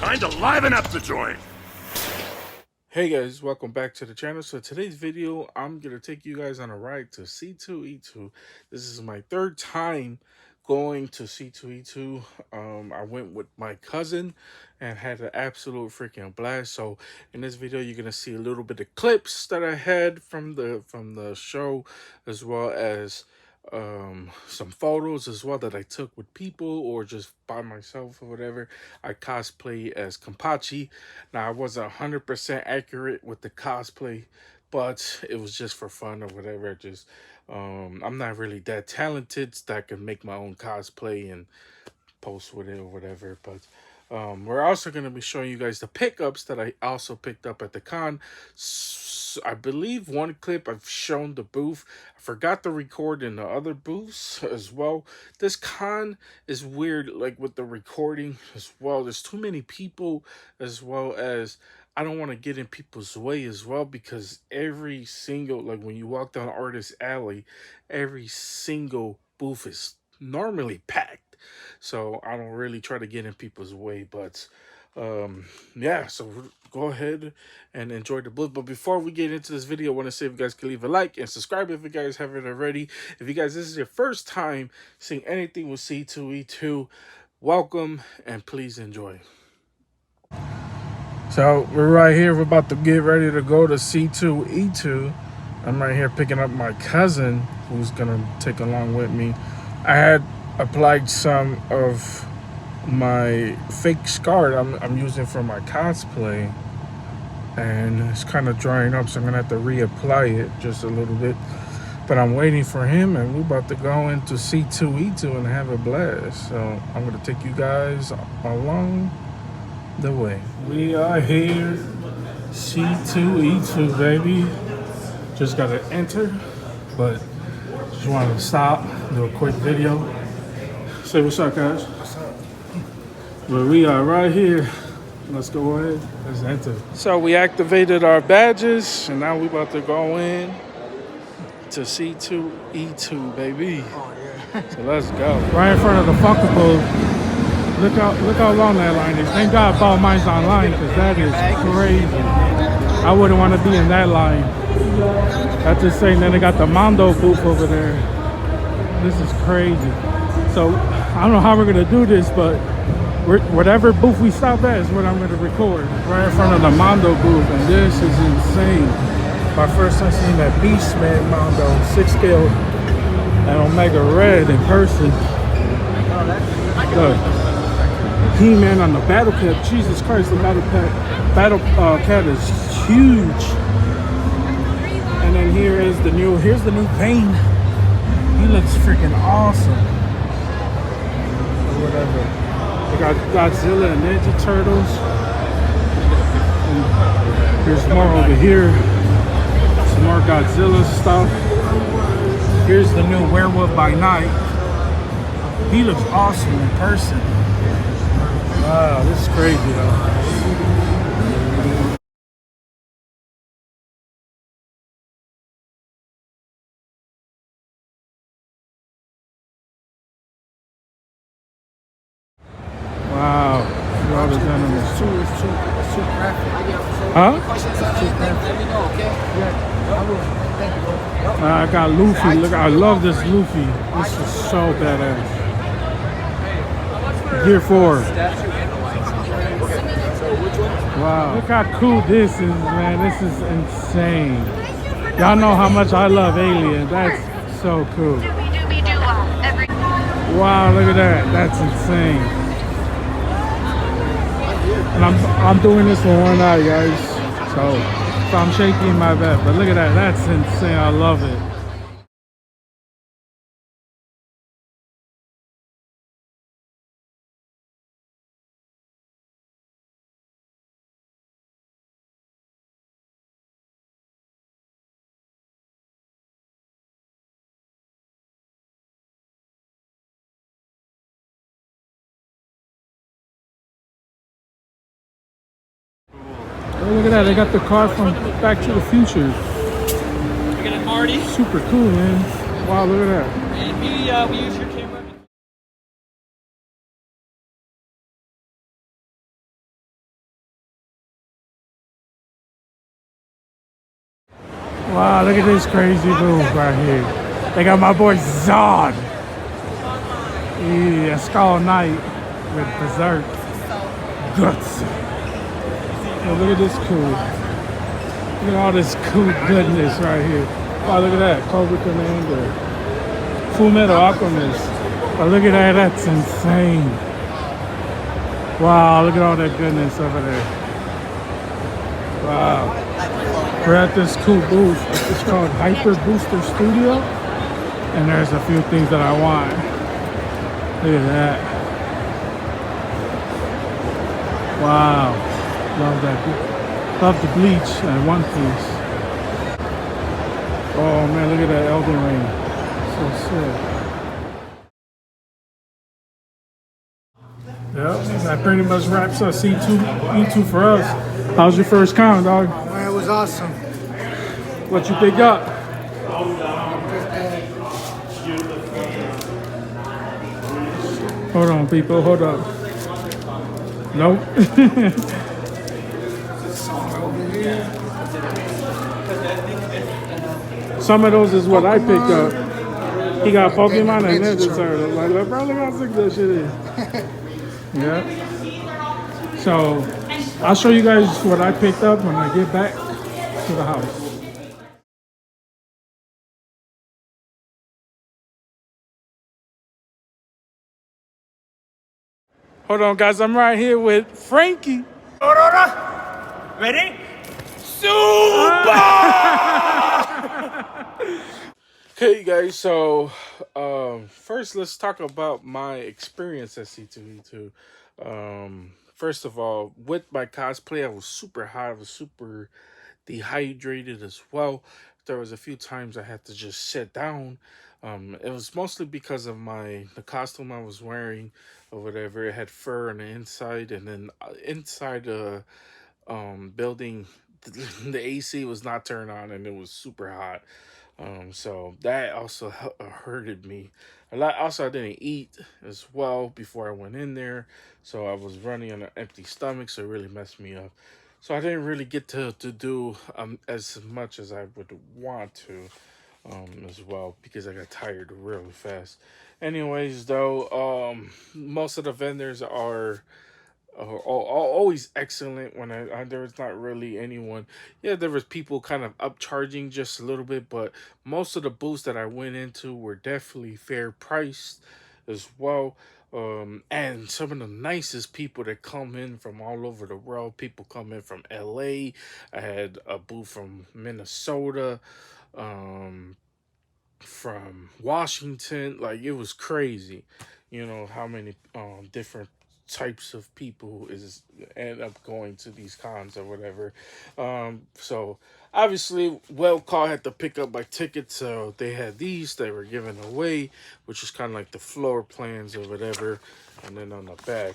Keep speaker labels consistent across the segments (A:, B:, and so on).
A: time to liven up the joint.
B: Hey guys, welcome back to the channel. So today's video, I'm going to take you guys on a ride to C2E2. This is my third time going to C2E2. I went with my cousin and had an absolute freaking blast. So in this video, you're going to see a little bit of clips that I had from the show, as well as some photos as well that I took with people or just by myself or whatever. I cosplay as Kampachi. Now I wasn't 100% accurate with the cosplay, but it was just for fun or whatever. Just I'm not really that talented that I can make my own cosplay and post with it or whatever. But we're also going to be showing you guys the pickups that I also picked up at the con. I believe one clip I've shown the booth. I forgot to record in the other booths as well. This con is weird, like with the recording as well. There's too many people, as well as I don't want to get in people's way as well, because every single, like when you walk down Artist Alley, every single booth is normally packed. So I don't really try to get in people's way, but yeah, so go ahead and enjoy the book. But before we get into this video, I want to say if you guys can leave a like and subscribe if you guys haven't already. If you guys, this is your first time seeing anything with C2E2, welcome and please enjoy. So we're right here. We're about to get ready to go to C2E2. I'm right here picking up my cousin who's gonna take along with me. I had applied some of my fake scar I'm using for my cosplay, and it's kind of drying up, so I'm gonna have to reapply it just a little bit. But I'm waiting for him, and we're about to go into C2E2 and have a blast. So I'm gonna take you guys along the way. We are here, C2E2, baby. Just gotta enter, but just wanted to stop, do a quick video. Say what's up, guys. What's up? But we are right here. Let's go ahead. Let's enter. So we activated our badges, and now we about to go in to C2E2, baby. Oh yeah. So let's go. Right in front of the Funko booth. Look how long that line is. Thank God bought mine's online, because that is crazy. I wouldn't want to be in that line. That's just saying. Then they got the Mondo booth over there. This is crazy. So I don't know how we're gonna do this, but whatever booth we stop at is what I'm gonna record. Right in front of the Mondo booth, and this is insane. My first time seeing that Beastman Mondo 6 scale and Omega Red in person. Look, He-Man on the Battle Cat. Jesus Christ, the Battle Cat is huge. And then here's the new Bane. He looks freaking awesome. Or whatever. They got Godzilla and Ninja Turtles. And here's more over here. Some more Godzilla stuff. Here's the new Werewolf by Night. He looks awesome in person. Wow, this is crazy though. Wow. All the animals.
C: It's too graphic.
B: Huh?
C: It's too graphic. Let me know, okay? Yeah, I will. Thank you.
B: I got Luffy. Look, I love this Luffy. This is so badass. Gear 4. Wow. Look how cool this is, man. This is insane. Y'all know how much I love Alien. That's so cool. Wow, look at that. That's insane. And I'm doing this with one eye, guys. So I'm shaking my bed. But look at that. That's insane. I love it. Oh, look at that. They got the car from Back to the Future.
D: Look at it, Marty.
B: Super cool, man. Wow, look at that.
D: And we use your camera.
A: Wow, look at this crazy booth right here. They got my boy Zod. Yeah, Skull Knight with Berserk Guts. Oh, look at this cool. Look at all this cool goodness right here. Wow, look at that. Cobra Commander. Full Metal Alchemist. Oh, look at that. That's insane. Wow, look at all that goodness over there. Wow. We're at this cool booth. It's called Hyper Booster Studio. And there's a few things that I want. Look at that. Wow. Love that. Love the bleach and One Piece. Oh man, look at that Elden Ring. So sick. Yep, that pretty much wraps up C2E2 for us. How's your first con, dog?
C: Man, it was awesome.
A: What you pick up? Hold on, people, hold up. Nope. Some of those is what I picked up. He got Pokemon and Ninja Turtles. Like, bro, look how sick that shit is. Yeah. So, I'll show you guys what I picked up when I get back to the house. Hold on, guys. I'm right here with Frankie.
D: Ready?
B: Okay, guys, so first let's talk about my experience at C2E2. First of all, with my cosplay, I was super hot. I was super dehydrated as well. There was a few times I had to just sit down. It was mostly because of the costume I was wearing or whatever. It had fur on the inside, and then inside the building, the AC was not turned on, and it was super hot. So that also hurted me a lot. Also, I didn't eat as well before I went in there, so I was running on an empty stomach, so it really messed me up. So I didn't really get to do as much as I would want to as well, because I got tired really fast. Anyways, though, most of the vendors are always excellent. When there was not really anyone, yeah, there was people kind of upcharging just a little bit, but most of the booths that I went into were definitely fair priced as well. And some of the nicest people that come in from all over the world. People come in from LA. I had a booth from Minnesota, um, from Washington. Like, it was crazy, how many different types of people is end up going to these cons or whatever. So obviously, well, call had to pick up my ticket, so they had these they were giving away, which is kind of like the floor plans or whatever, and then on the back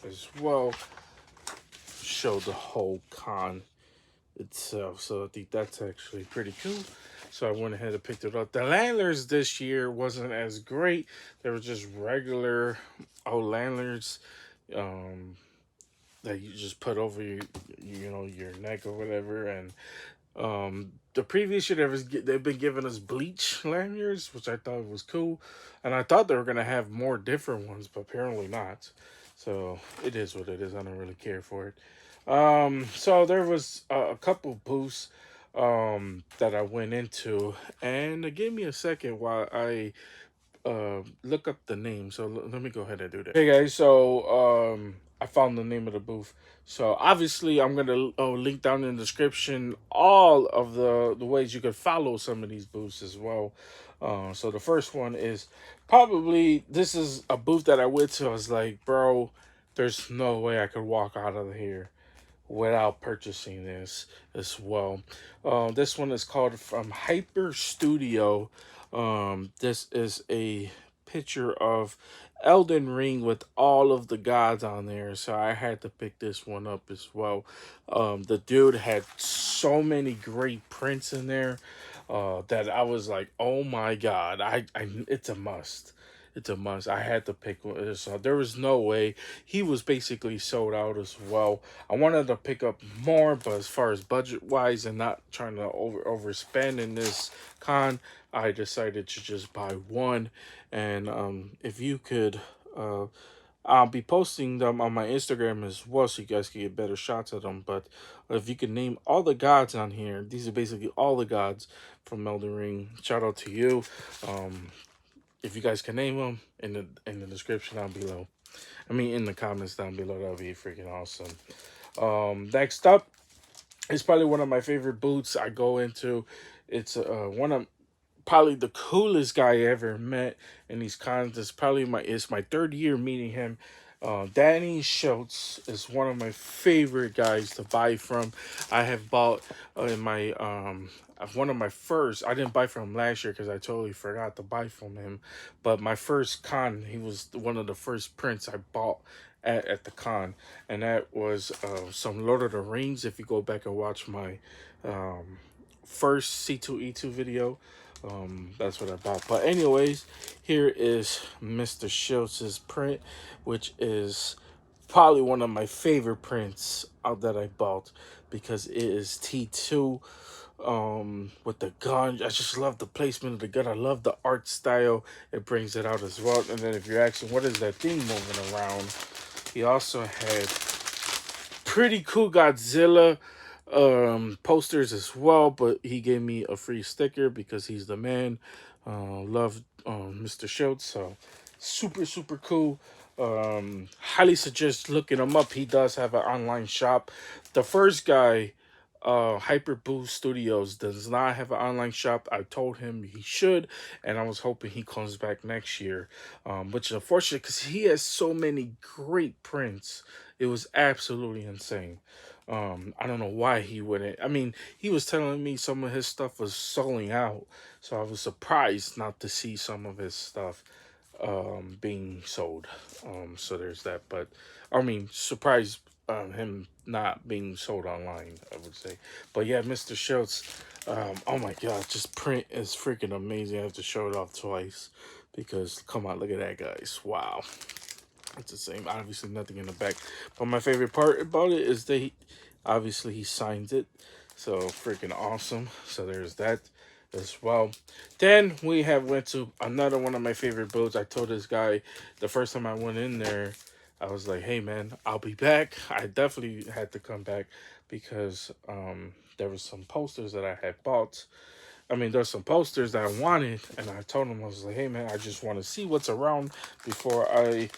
B: as well show the whole con itself. So I think that's actually pretty cool. So I went ahead and picked it up. The landlords this year wasn't as great. They were just regular old landlords, um, that you just put over your neck or whatever. And the previous year they've been giving us bleach lanyards, which I thought was cool, and I thought they were gonna have more different ones, but apparently not. So it is what it is. I don't really care for it. So there was a couple booths that I went into, and give me a second while I look up the name. So let me go ahead and do that. Hey guys, so I found the name of the booth. So obviously I'm gonna link down in the description all of the ways you could follow some of these booths as well. So the first one is this is a booth that I went to. I was like, bro, there's no way I could walk out of here without purchasing this as well. This one is called from Hyper Studio. This is a picture of Elden Ring with all of the gods on there, so I had to pick this one up as well. The dude had so many great prints in there that I was like, oh my god, I it's a must. it's a must. I had to pick one. So there was no way. He was basically sold out as well. I wanted to pick up more, but as far as budget wise and not trying to overspend in this con, I decided to just buy one. And if you could, I'll be posting them on my Instagram as well, so you guys can get better shots of them. But if you can name all the gods on here, these are basically all the gods from Elden Ring. Shout out to you. If you guys can name them in the description down below, I mean in the comments down below, that'll be freaking awesome. Next up is probably one of my favorite boots I go into. It's one of probably the coolest guy I ever met in these cons. It's my third year meeting him. Danny Schiltz is one of my favorite guys to buy from. I have bought in my one of my first. I didn't buy from him last year because I totally forgot to buy from him. But my first con, he was one of the first prints I bought at the con, and that was some Lord of the Rings. If you go back and watch my first C2E2 video, that's what I bought. But anyways, here is Mr. Schiltz's print, which is probably one of my favorite prints out that I bought, because it is T2 with the gun. I just love the placement of the gun. I love the art style. It brings it out as well. And then if you're asking what is that thing moving around, he also had pretty cool Godzilla posters as well, but he gave me a free sticker because he's the man. Love Mr. Schiltz, so super cool. Highly suggest looking him up. He does have an online shop. The first guy, Hyper Boost Studios, does not have an online shop. I told him he should, and I was hoping he comes back next year, which is unfortunate because he has so many great prints. It was absolutely insane. I don't know why he wouldn't. I mean, he was telling me some of his stuff was selling out, so I was surprised not to see some of his stuff being sold. So there's that. But I mean, surprised him not being sold online, I would say. But yeah, Mr. Schiltz, oh my god, just print is freaking amazing. I have to show it off twice because come on, look at that, guys. Wow. It's the same. Obviously, nothing in the back. But my favorite part about it is that obviously he signs it. So freaking awesome. So there's that as well. Then we went to another one of my favorite booths. I told this guy the first time I went in there, I was like, hey man, I'll be back. I definitely had to come back because there was some posters that I had bought. I mean, there's some posters that I wanted, and I told him, I was like, hey man, I just want to see what's around before I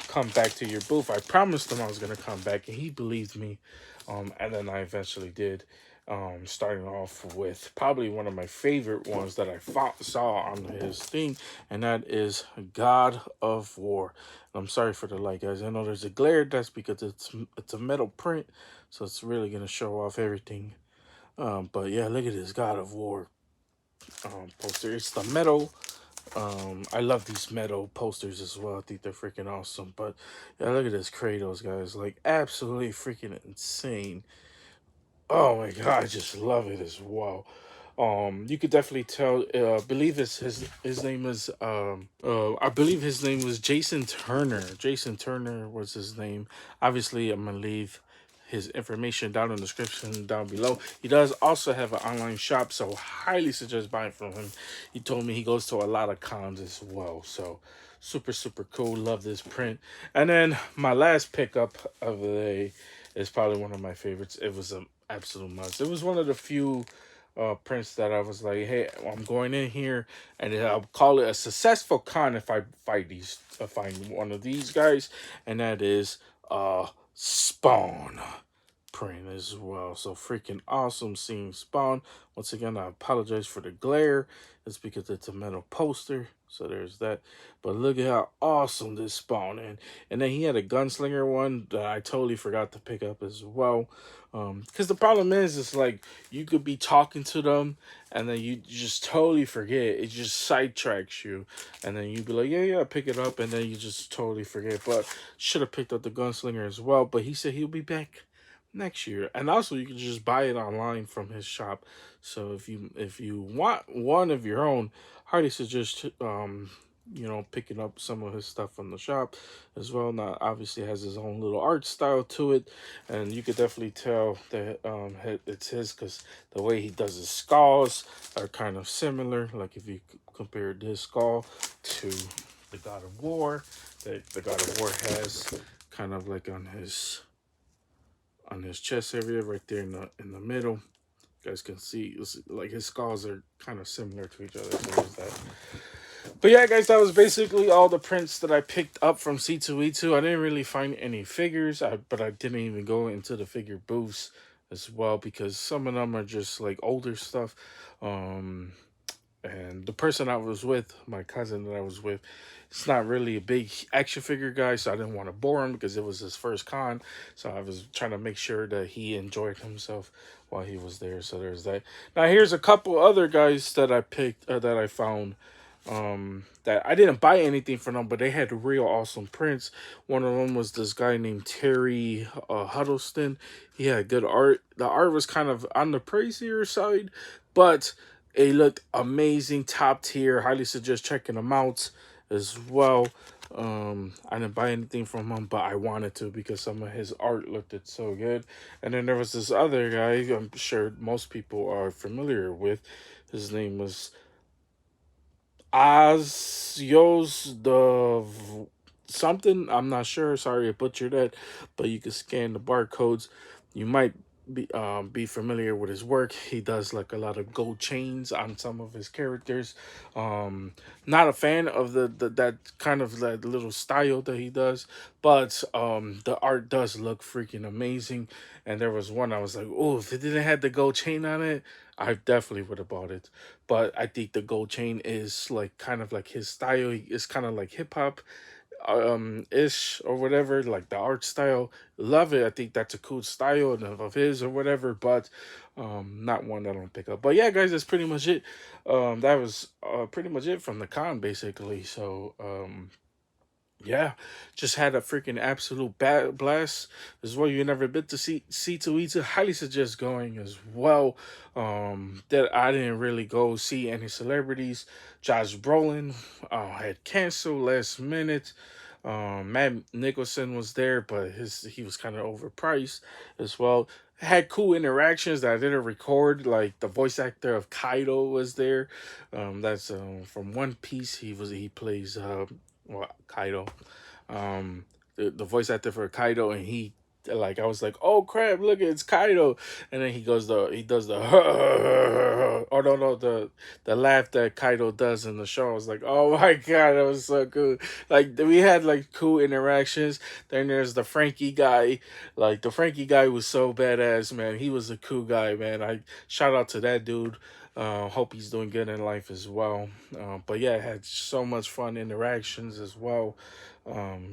B: come back to your booth. I promised him I was going to come back, and he believed me. And then I eventually did. Starting off with probably one of my favorite ones that I saw on his thing, and that is God of War. And I'm sorry for the light, guys. I know there's a glare. That's because it's a metal print, so it's really going to show off everything. But yeah, look at this God of War poster. It's the metal. I love these metal posters as well. I think they're freaking awesome. But yeah, look at this Kratos, guys. Like, absolutely freaking insane. Oh my god, I just love it as well. You could definitely tell. I believe his name is I believe his name was Jason Turner. Jason Turner was his name. Obviously, I'm gonna leave his information down in the description down below. He does also have an online shop, so highly suggest buying from him. He told me he goes to a lot of cons as well, so super cool. Love this print. And then my last pickup of the day is probably one of my favorites. It was an absolute must. It was one of the few prints that I was like, hey, I'm going in here, and I'll call it a successful con if I find one of these guys, and that is Spawn print as well. So freaking awesome seeing Spawn. Once again, I apologize for the glare. It's because it's a metal poster, so there's that. But look at how awesome this Spawn is. And then he had a gunslinger one that I totally forgot to pick up as well. Because the problem is, it's like you could be talking to them and then you just totally forget. It just sidetracks you, and then you'd be like, yeah, pick it up, and then you just totally forget. But should have picked up the gunslinger as well. But he said he'll be back next year, and also you can just buy it online from his shop. So if you want one of your own, highly suggest you know, picking up some of his stuff from the shop as well. Now, obviously, has his own little art style to it, and you could definitely tell that it's his because the way he does his skulls are kind of similar. Like if you compare this skull to the God of War, that the God of War has kind of like on his chest area right there in the middle. You guys can see it's like his skulls are kind of similar to each other. So there's that. But yeah, guys, that was basically all the prints that I picked up from C2E2. I didn't really find any figures, but I didn't even go into the figure booths as well because some of them are just like older stuff. And the person I was with, my cousin that I was with, it's not really a big action figure guy, so I didn't want to bore him because it was his first con. So I was trying to make sure that he enjoyed himself while he was there. So there's that. Now here's a couple other guys that I picked, that I found, that I didn't buy anything from them, but they had real awesome prints. One of them was this guy named Terry Huddleston. He had good art. The art was kind of on the pricier side, but it looked amazing, top tier. Highly suggest checking them out as well. I didn't buy anything from him, but I wanted to because some of his art looked so good. And then there was this other guy I'm sure most people are familiar with. His name was Ozyos the something. I'm not sure. Sorry, I butchered that. But you can scan the barcodes. You might be familiar with his work. He does like a lot of gold chains on some of his characters. Not a fan of the that kind of that little style that he does, but the art does look freaking amazing. And there was one I was like, oh, if it didn't have the gold chain on it, I definitely would have bought it. But I think the gold chain is like kind of like his style. It's kind of like hip hop ish or whatever, like the art style. Love it. I think that's a cool style of his or whatever, but not one that I don't pick up. But yeah, guys, that's pretty much it. That was pretty much it from the con basically. So yeah, just had a freaking absolute blast as well. You never been to C2E2, highly suggest going as well. That I didn't really go see any celebrities. Josh Brolin had canceled last minute. Matt Nicholson was there, but he was kind of overpriced as well. Had cool interactions that I didn't record, like the voice actor of Kaido was there. That's from One Piece. He plays Kaido, the voice actor for Kaido, and he like I was like, oh crap, look, it's Kaido, and then he does the or no the laugh that Kaido does in the show. I was like, oh my god, that was so cool. Like we had like cool interactions. Then there's the Frankie guy. Like the Frankie guy was so badass, man. He was a cool guy, man. I shout out to that dude. Hope he's doing good in life as well. But yeah, I had so much fun interactions as well.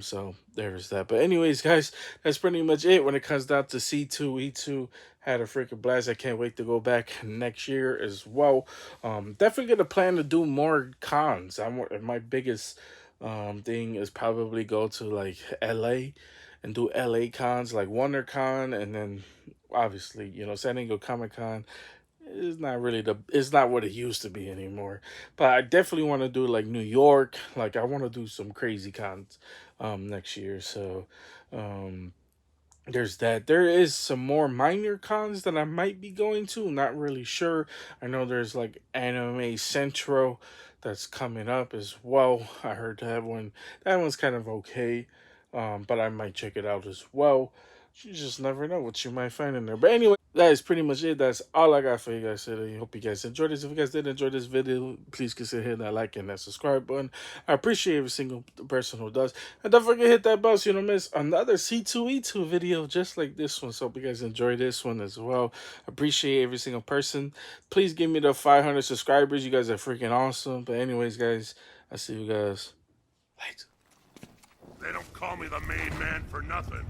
B: So there's that. But anyways, guys, that's pretty much it when it comes down to C2E2. Had a freaking blast. I can't wait to go back next year as well. Definitely gonna plan to do more cons. My biggest thing is probably go to like LA and do LA cons like WonderCon, and then obviously, you know, San Diego Comic Con. It's not what it used to be anymore. But I definitely want to do like New York. Like I want to do some crazy cons next year. So there's that. There is some more minor cons that I might be going to. Not really sure. I know there's like Anime Central that's coming up as well. I heard that one. That one's kind of okay. But I might check it out as well. You just never know what you might find in there. But anyway, that is pretty much it. That's all I got for you guys today. I hope you guys enjoyed this. If you guys did enjoy this video, please consider hitting that like and that subscribe button. I appreciate every single person who does. And don't forget to hit that bell so you don't miss another C2E2 video just like this one. So hope you guys enjoy this one as well. Appreciate every single person. Please give me the 500 subscribers. You guys are freaking awesome. But anyways, guys, I'll see you guys later.
E: They don't call me the main man for nothing.